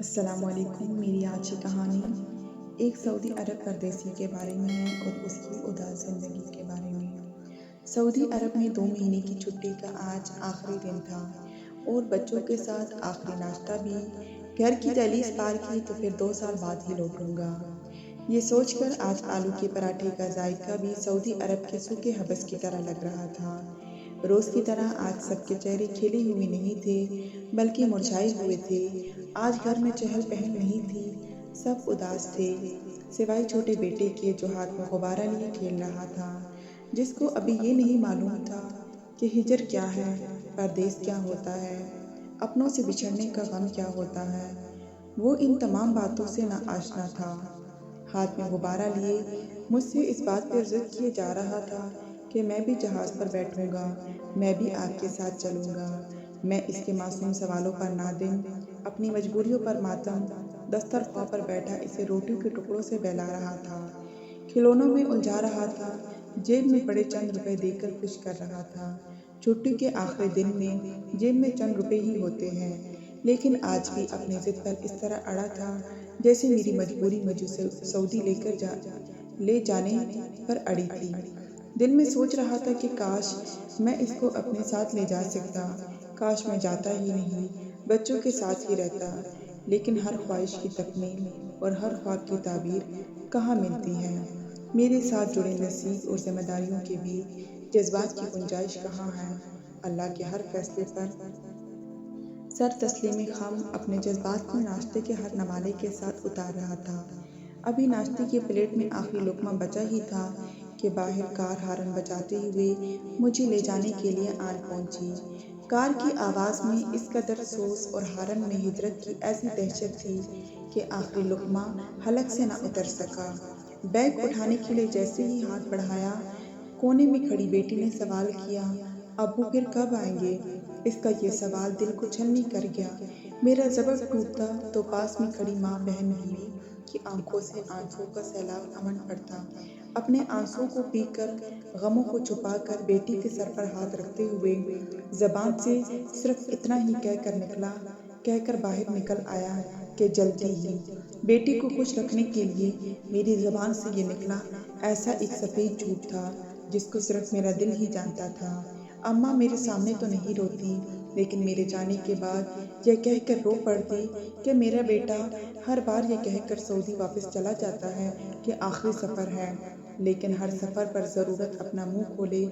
السلام علیکم۔ میری آج کی کہانی ایک سعودی عرب پردیسی کے بارے میں ہے اور اس کی اداس زندگی کے بارے میں۔ سعودی عرب میں 2 مہینے کی چھٹی کا آج آخری دن تھا اور بچوں کے ساتھ آخری ناشتہ بھی۔ گھر کی دہلیز پار کی تو پھر 2 سال بعد ہی لوٹوں گا، یہ سوچ کر آج آلو کے پراٹھے کا ذائقہ بھی سعودی عرب کے سوکھے حبس کی طرح لگ رہا تھا۔ روز کی طرح آج سب کے چہرے کھلے ہوئے نہیں تھے بلکہ مرجھائے ہوئے تھے۔ آج گھر میں چہل پہل نہیں تھی، سب اداس تھے سوائے چھوٹے بیٹے کے جو ہاتھ میں غبارہ لیے کھیل رہا تھا، جس کو ابھی یہ نہیں معلوم تھا کہ ہجر کیا ہے، پردیس کیا ہوتا ہے، اپنوں سے بچھڑنے کا غم کیا ہوتا ہے۔ وہ ان تمام باتوں سے ناآشنا تھا۔ ہاتھ میں غبارہ لیے مجھ سے اس بات پر ضد کیے جا رہا تھا کہ میں بھی جہاز پر بیٹھوں گا، میں بھی آپ کے ساتھ چلوں گا۔ میں اس کے معصوم سوالوں پر نادم، اپنی مجبوریوں پر ماتم، دسترخواں پر بیٹھا اسے روٹیوں کے ٹکڑوں سے بہلا رہا تھا، کھلونوں میں الجھا رہا تھا، جیب میں پڑے چند روپے دے کر خوش کر رہا تھا۔ چھٹی کے آخری دن میں جیب میں چند روپے ہی ہوتے ہیں، لیکن آج بھی اپنی ضد پر اس طرح اڑا تھا جیسے میری مجبوری مجھے سعودی لے جانے پر اڑی تھی۔ دل میں سوچ رہا تھا کہ کاش میں اس کو اپنے ساتھ لے جا سکتا، کاش میں جاتا ہی نہیں، بچوں کے ساتھ ہی رہتا۔ لیکن ہر خواہش کی تکمیل اور ہر خواب کی تعبیر کہاں ملتی ہے؟ میرے ساتھ جڑے نصیب اور ذمہ داریوں کے بیچ جذبات کی گنجائش کہاں ہے؟ اللہ کے ہر فیصلے پر سر تسلیم خم اپنے جذبات کو ناشتے کے ہر نوالے کے ساتھ اتار رہا تھا۔ ابھی ناشتے کی پلیٹ میں آخری لقمہ بچا ہی تھا کہ باہر کار ہارن بجاتے ہوئے مجھے لے جانے کے لیے آن پہنچی۔ کار کی آواز میں اس قدر سوز اور ہارن میں ہجرت کی ایسی دہشت تھی کہ آخری لقمہ حلق سے نہ اتر سکا۔ بیگ اٹھانے کے لیے جیسے ہی ہاتھ بڑھایا، کونے میں کھڑی بیٹی نے سوال کیا، ابو پھر کب آئیں گے؟ اس کا یہ سوال دل کو چھلنی کر گیا۔ میرا ضبط ٹوٹتا تو پاس میں کھڑی ماں بہن بیوی کی آنکھوں سے آنسوں کا سیلاب امنڈ پڑتا۔ اپنے آنسوں کو پی کر، غموں کو چھپا کر، بیٹی کے سر پر ہاتھ رکھتے ہوئے زبان سے صرف اتنا ہی کہہ کر باہر نکل آیا کہ جلدی ہی۔ بیٹی کو خوش رکھنے کے لیے میری زبان سے یہ نکلا ایسا ایک سفید جھوٹ تھا جس کو صرف میرا دل ہی جانتا تھا۔ اماں میرے سامنے تو نہیں روتی، لیکن میرے جانے کے بعد یہ کہہ کر رو پڑتی کہ میرا بیٹا ہر بار یہ کہہ کر سعودی واپس چلا جاتا ہے کہ آخری سفر ہے، لیکن ہر سفر پر ضرورت اپنا منہ کھولے،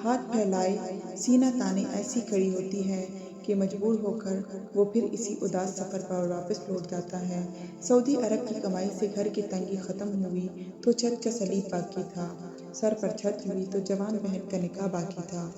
ہاتھ پھیلائے، سینہ تانے ایسی کھڑی ہوتی ہے کہ مجبور ہو کر وہ پھر اسی اداس سفر پر واپس لوٹ جاتا ہے۔ سعودی عرب کی کمائی سے گھر کی تنگی ختم ہوئی تو چھت کا سلیب باقی تھا، سر پر چھت ہوئی تو جوان بہن کا نکاح باقی تھا،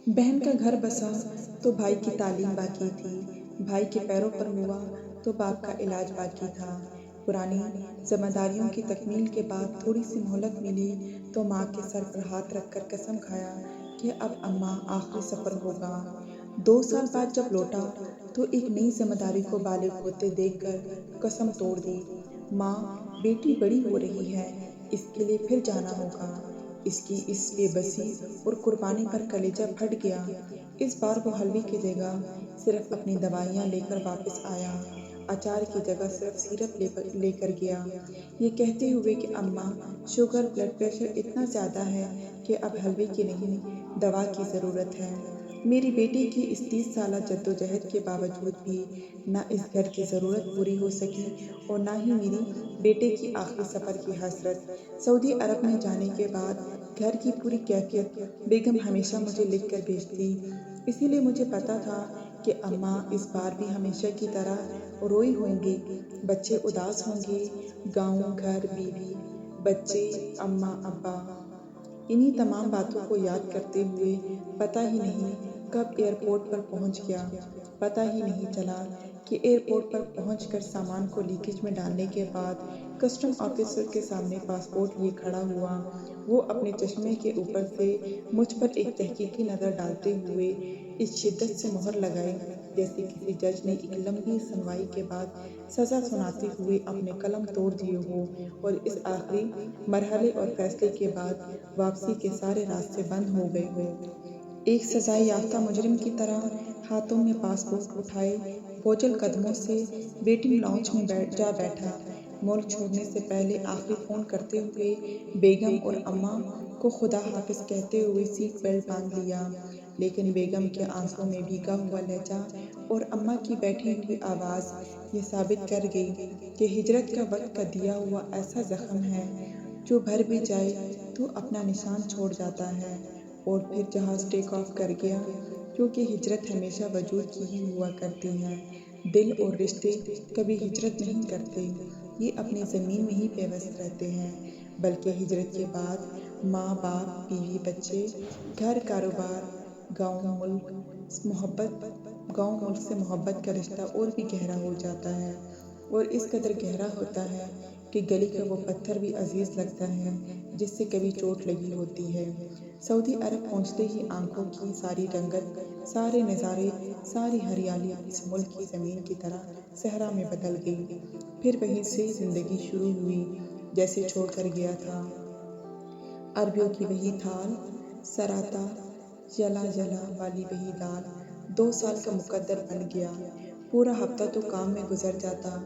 بہن کا گھر بسا تو بھائی کی تعلیم باقی تھی، بھائی کے پیروں پر ہوا تو باپ کا علاج باقی تھا۔ پرانی ذمہ داریوں کی تکمیل کے بعد تھوڑی سی مہلت ملی تو ماں کے سر پر ہاتھ رکھ کر قسم کھایا کہ اب اماں آخری سفر ہوگا۔ 2 سال بعد جب لوٹا تو ایک نئی ذمہ داری کو بالغ ہوتے دیکھ کر قسم توڑ دی، ماں بیٹی بڑی ہو رہی ہے، اس کے لیے پھر جانا ہوگا۔ اس کی اس بے بسی اور قربانی پر کلیجہ پھٹ گیا۔ اس بار وہ حلوے کی جگہ صرف اپنی دوائیاں لے کر واپس آیا، اچار کی جگہ صرف سیرپ لے کر گیا، یہ کہتے ہوئے کہ اماں شوگر بلڈ پریشر اتنا زیادہ ہے کہ اب حلوے کی نہیں دوا کی ضرورت ہے۔ میری بیٹی کی اس 30 سالہ جدوجہد کے باوجود بھی نہ اس گھر کی ضرورت پوری ہو سکی اور نہ ہی میری بیٹے کی آخری سفر کی حسرت۔ سعودی عرب میں جانے کے بعد گھر کی پوری کیفیت بیگم ہمیشہ مجھے لکھ کر بھیجتی، اسی لیے مجھے پتا تھا کہ اماں اس بار بھی ہمیشہ کی طرح روئی ہوں گی، بچے اداس ہوں گے، گاؤں، گھر، بیوی، بچے، اماں، ابا۔ انہی تمام باتوں کو یاد کرتے ہوئے پتہ ہی نہیں کب ایئرپورٹ پر پہنچ گیا۔ پتہ ہی نہیں چلا کہ ایئرپورٹ پر پہنچ کر سامان کو لیکیج میں ڈالنے کے بعد کسٹم آفیسر کے سامنے پاسپورٹ لیے کھڑا ہوا۔ وہ اپنے چشمے کے اوپر سے مجھ پر ایک تحقیقی نظر ڈالتے ہوئے اس شدت سے مہر لگائی جیسے کسی جج نے ایک لمبی سنوائی کے بعد سزا سناتے ہوئے اپنے قلم توڑ دیے ہوں اور اس آخری مرحلے اور فیصلے کے بعد واپسی کے سارے راستے بند ہو گئے ہوں۔ ایک سزائے یافتہ مجرم کی طرح ہاتھوں میں پاسپورٹ اٹھائے کھوچل قدموں سے ویٹنگ لاؤنج میں جا بیٹھا۔ ملک چھوڑنے سے پہلے آخری فون کرتے ہوئے بیگم اور اماں کو خدا حافظ کہتے ہوئے سیٹ بیلٹ باندھ لیا، لیکن بیگم کے آنسوؤں میں بھیگا ہوا لہجہ اور اماں کی بیٹھی ہوئی آواز یہ ثابت کر گئی کہ ہجرت کا وقت کا دیا ہوا ایسا زخم ہے جو بھر بھی جائے تو اپنا نشان چھوڑ جاتا ہے۔ اور پھر جہاز ٹیک آف کر گیا، کیونکہ ہجرت ہمیشہ وجود کی ہی ہوا کرتی ہے۔ دل اور رشتے کبھی ہجرت نہیں کرتے، یہ اپنی زمین میں ہی پیوست رہتے ہیں، بلکہ ہجرت کے بعد ماں باپ، بیوی بچے، گھر کاروبار، گاؤں ملک سے محبت کا رشتہ اور بھی گہرا ہو جاتا ہے، اور اس قدر گہرا ہوتا ہے کہ گلی کا وہ پتھر بھی عزیز لگتا ہے جس سے کبھی چوٹ لگی ہوتی ہے۔ سعودی عرب پہنچتے ہی آنکھوں کی ساری رنگت، سارے نظارے، ساری ہریالی اس ملک کی زمین کی طرح صحرا میں بدل گئی۔ پھر وہیں سے زندگی شروع ہوئی جیسے چھوڑ کر گیا تھا۔ عربیوں کی وہی تھال، سراتا جلا جلا والی وہی دال، 2 سال کا مقدر بن گیا۔ پورا ہفتہ تو کام میں گزر جاتا،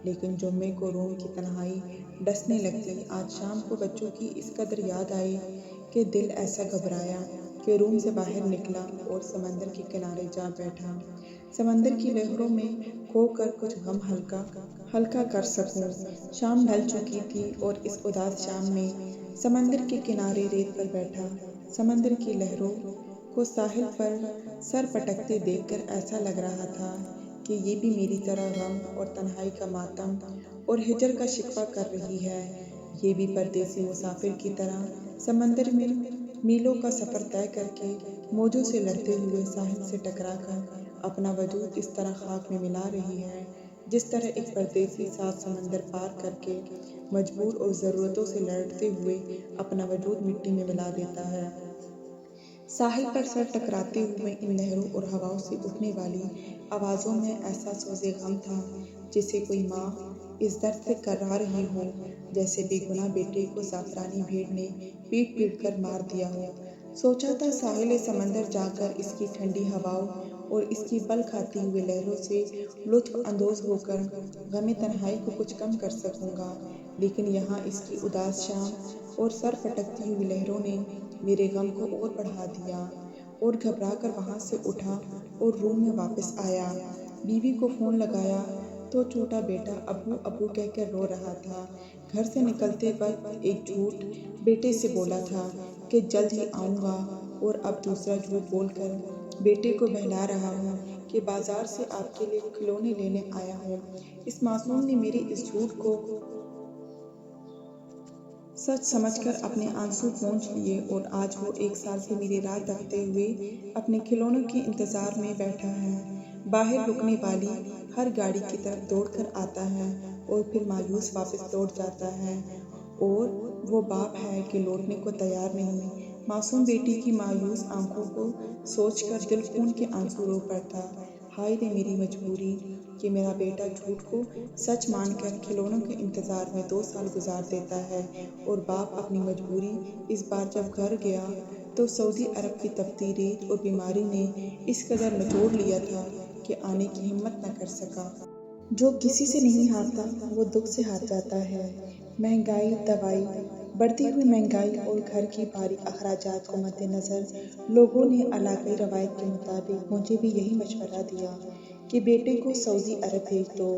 لیکن جمعے کو روم کی تنہائی ڈسنے لگتی۔ آج شام کو بچوں کی اس قدر یاد آئی کہ دل ایسا گھبرایا کہ روم سے باہر نکلا اور سمندر کے کنارے جا بیٹھا، سمندر کی لہروں میں کھو کر کچھ غم ہلکا کر سکوں۔ شام ڈھل چکی تھی اور اس اداس شام میں سمندر کے کنارے ریت پر بیٹھا سمندر کی لہروں کو ساحل پر سر پٹکتے دیکھ کر ایسا لگ رہا تھا کہ یہ بھی میری طرح غم اور تنہائی کا ماتم اور ہجر کا شکوہ کر رہی ہے۔ یہ بھی پردیسی مسافر کی طرح سمندر میں میلوں کا سفر طے کر کے موجوں سے لڑتے ہوئے ساحل سے ٹکرا کر اپنا وجود اس طرح خاک میں ملا رہی ہے جس طرح ایک پردیسی 7 سمندر پار کر کے مجبور اور ضرورتوں سے لڑتے ہوئے اپنا وجود مٹی میں ملا دیتا ہے۔ ساحل پر سر ٹکراتے ہوئے ان لہروں اور ہواؤں سے اٹھنے والی آوازوں میں ایسا سوز غم تھا جسے کوئی ماں اس درد سے کرا رہی ہو جیسے بے گناہ بیٹے کو زعفرانی بھیڑ نے پیٹ پیٹ کر مار دیا ہو۔ سوچا تھا ساحل سمندر جا کر اس کی ٹھنڈی ہواؤں اور اس کی بل کھاتی ہوئی لہروں سے لطف اندوز ہو کر غم تنہائی کو کچھ کم کر سکوں گا، لیکن یہاں اس کی اداس شام اور سر پٹکتی ہوئی لہروں نے میرے غم کو اور بڑھا دیا۔ اور گھبرا کر وہاں سے اٹھا اور روم میں واپس آیا۔ بیوی کو فون لگایا تو چھوٹا بیٹا ابو ابو کہہ کر رو رہا تھا۔ گھر سے نکلتے وقت ایک جھوٹ بیٹے سے بولا تھا کہ جلد ہی آؤں گا، اور اب دوسرا جھوٹ بول کر بیٹے کو بہلا رہا ہوں کہ بازار سے آپ کے لیے کھلونے لینے آیا ہوں۔ اس معصوم نے میرے اس جھوٹ کو سچ سمجھ کر اپنے آنسو پونچھ لیے، اور آج وہ 1 سال سے میری راہ تکتے ہوئے اپنے کھلونوں کے انتظار میں بیٹھا ہے۔ باہر رکنے والی ہر گاڑی کی طرف دوڑ کر آتا ہے اور پھر مایوس واپس لوٹ جاتا ہے، اور وہ باپ ہے کہ لوٹنے کو تیار نہیں۔ معصوم بیٹی کی مایوس آنکھوں کو سوچ کر دل خون کے آنسو رو پڑتا۔ ہائے رے میری مجبوری کہ میرا بیٹا جھوٹ کو سچ مان کر کھلونوں کے انتظار میں 2 سال گزار دیتا ہے، اور باپ اپنی مجبوری اس بار جب گھر گیا تو سعودی عرب کی تپتی ریت اور بیماری نے اس قدر نچوڑ لیا تھا کہ آنے کی ہمت نہ کر سکا۔ جو کسی سے نہیں ہارتا وہ دکھ سے ہار جاتا ہے۔ مہنگائی، دوائی، بڑھتی ہوئی مہنگائی اور گھر کی بھاری اخراجات کو مد نظر لوگوں نے علاقائی روایت کے مطابق مجھے بھی یہی مشورہ دیا کہ بیٹے کو سعودی عرب بھیج دو،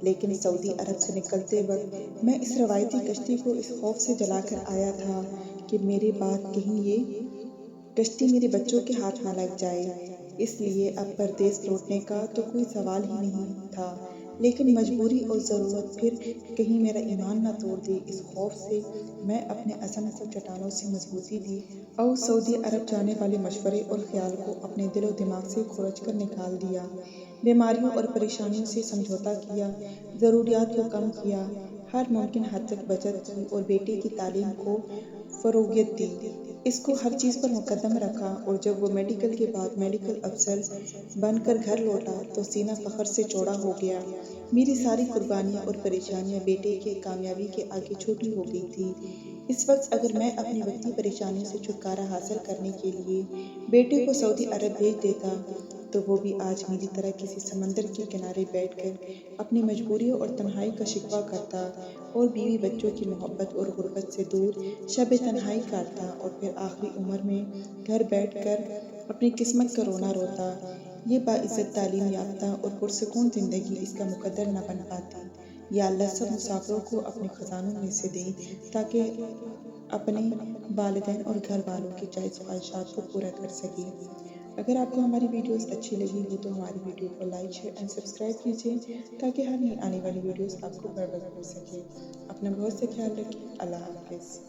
لیکن سعودی عرب سے نکلتے وقت میں اس روایتی کشتی کو اس خوف سے جلا کر آیا تھا کہ میرے بعد کہیں یہ کشتی میرے بچوں کے ہاتھ نہ لگ جائے، اس لیے اب پردیس لوٹنے کا تو کوئی سوال ہی نہیں تھا، لیکن مجبوری اور ضرورت پھر کہیں میرا ایمان نہ توڑ دے، اس خوف سے میں اپنے عزم کو چٹانوں سے مضبوطی دی اور سعودی عرب جانے والے مشورے اور خیال کو اپنے دل و دماغ سے کھرچ کر نکال دیا۔ بیماریوں اور پریشانیوں سے سمجھوتا کیا، ضروریات کو کم کیا، ہر ممکن حد تک بچت کی اور بیٹے کی تعلیم کو فروغیت دی، اس کو ہر چیز پر مقدم رکھا، اور جب وہ میڈیکل کے بعد میڈیکل افسر بن کر گھر لوٹا تو سینہ فخر سے چوڑا ہو گیا میری ساری قربانیاں اور پریشانیاں بیٹے کے کامیابی کے آگے چھوٹی ہو گئی تھی۔ اس وقت اگر میں اپنی وقتی پریشانیوں سے چھٹکارا حاصل کرنے کے لیے بیٹے کو سعودی عرب بھیج دیتا تو وہ بھی آج میری طرح کسی سمندر کے کنارے بیٹھ کر اپنی مجبوریوں اور تنہائی کا شکوہ کرتا اور بیوی بچوں کی محبت اور غربت سے دور شب تنہائی کاٹتا اور پھر آخری عمر میں گھر بیٹھ کر اپنی قسمت کا رونا روتا۔ یہ باعزت تعلیم یافتہ اور پرسکون زندگی اس کا مقدر نہ بن پاتی۔ یا اللہ سب مسافروں کو اپنے خزانوں میں سے دے تاکہ اپنے والدین اور گھر والوں کی جائز خواہشات کو پورا کر سکے۔ اگر آپ کو ہماری ویڈیوز اچھی لگی ہو تو ہماری ویڈیو کو لائک شیئر اینڈ سبسکرائب کیجیے تاکہ ہر نئی آنے والی ویڈیوز آپ کو بر وقت مل سکے۔ اپنا بہت سے خیال رکھیں۔ اللہ حافظ۔